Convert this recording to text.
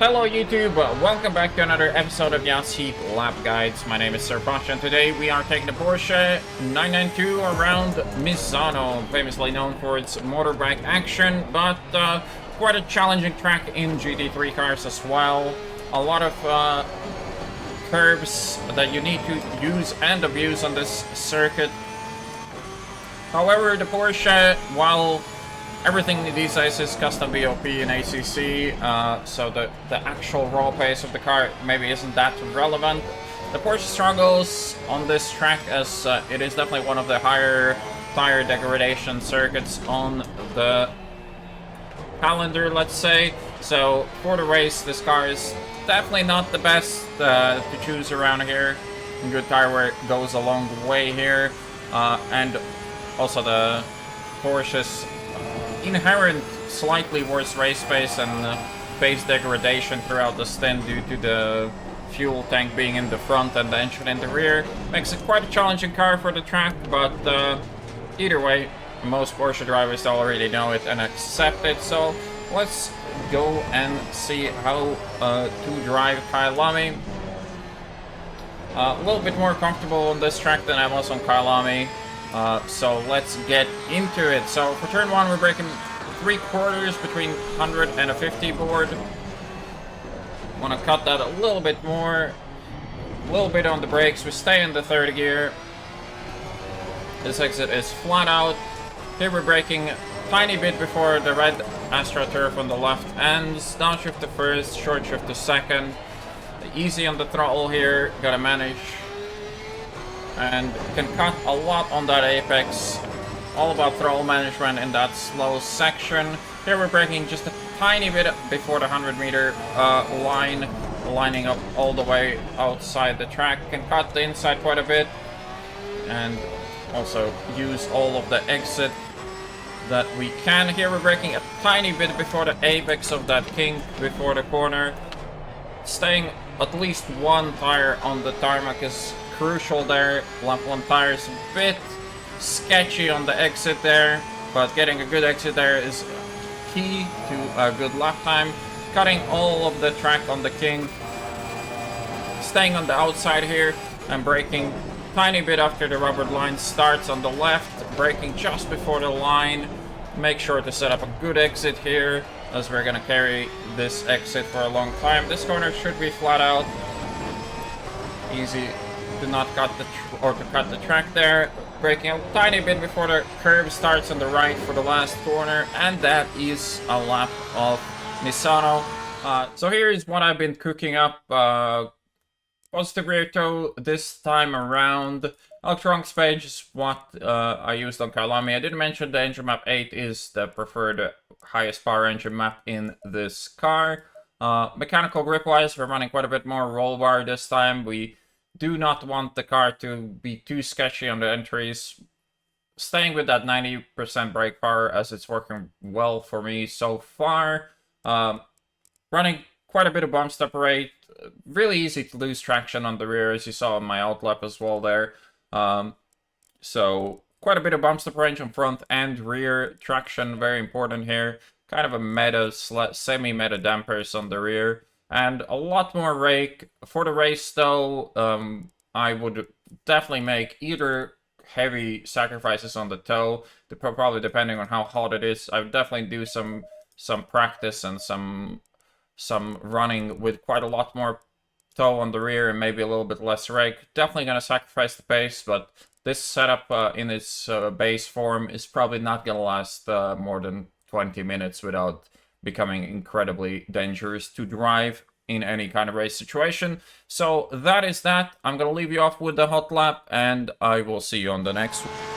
Hello YouTube, welcome back to another episode of Yas Heat Lap Guides. My name is Sir Foch and today we are taking the Porsche 992 around Misano, famously known for its motorbike action, but quite a challenging track in GT3 cars as well. A lot of curves that you need to use and abuse on this circuit. However, the Porsche, while everything these days is custom BOP and ACC, so the actual raw pace of the car maybe isn't that relevant. The Porsche struggles on this track as it is definitely one of the higher tire degradation circuits on the calendar, let's say. So for the race, this car is definitely not the best to choose around here. Good tire wear goes a long way here, and also the Porsche's inherent slightly worse race pace and pace degradation throughout the stint due to the fuel tank being in the front and the engine in the rear makes it quite a challenging car for the track, but either way, most Porsche drivers already know it and accept it. So let's go and see how to drive Kyalami. A little bit more comfortable on this track than I was on Kyalami. So let's get into it. So for turn 1, we're braking 3/4 between 100 and a 50 board. Want to cut that a little bit more. A little bit on the brakes. We stay in the third gear. This exit is flat out. Here we're braking a tiny bit before the red AstroTurf on the left ends. Downshift to first, short shift to second. Easy on the throttle here. Gotta manage. And can cut a lot on that apex. All about throttle management in that slow section. Here we're braking just a tiny bit before the 100-meter line, lining up all the way outside the track. Can cut the inside quite a bit, and also use all of the exit that we can. Here we're braking a tiny bit before the apex of that kink before the corner. Staying at least one tire on the tarmac is crucial there. Lap 1 tire is a bit sketchy on the exit there, but getting a good exit there is key to a good lap time. Cutting all of the track on the king. Staying on the outside here and braking tiny bit after the rubber line starts on the left. Braking just before the line. Make sure to set up a good exit here, as we're gonna carry this exit for a long time. This corner should be flat out. Easy to not cut cut the track there. Braking a tiny bit before the curve starts on the right for the last corner, and that is a lap of Misano. So here is what I've been cooking up. Positive rear toe this time around. Electronics page is what I used on Kyalami. I did mention the engine map 8 is the preferred highest power engine map in this car. Mechanical grip wise, we're running quite a bit more roll bar this time. We do not want the car to be too sketchy on the entries. Staying with that 90% brake power as it's working well for me so far. Running quite a bit of bump step rate. Really easy to lose traction on the rear, as you saw on my outlap as well there. So quite a bit of bump step range on front and rear. Traction, very important here. Kind of a meta, semi-meta dampers on the rear. And a lot more rake. For the race though, I would definitely make either heavy sacrifices on the toe, probably depending on how hot it is. I would definitely do some practice and some running with quite a lot more toe on the rear and maybe a little bit less rake. Definitely gonna sacrifice the pace, but this setup in its base form is probably not gonna last more than 20 minutes without becoming incredibly dangerous to drive in any kind of race situation. So that is that. I'm gonna leave you off with the hot lap, and I will see you on the next one.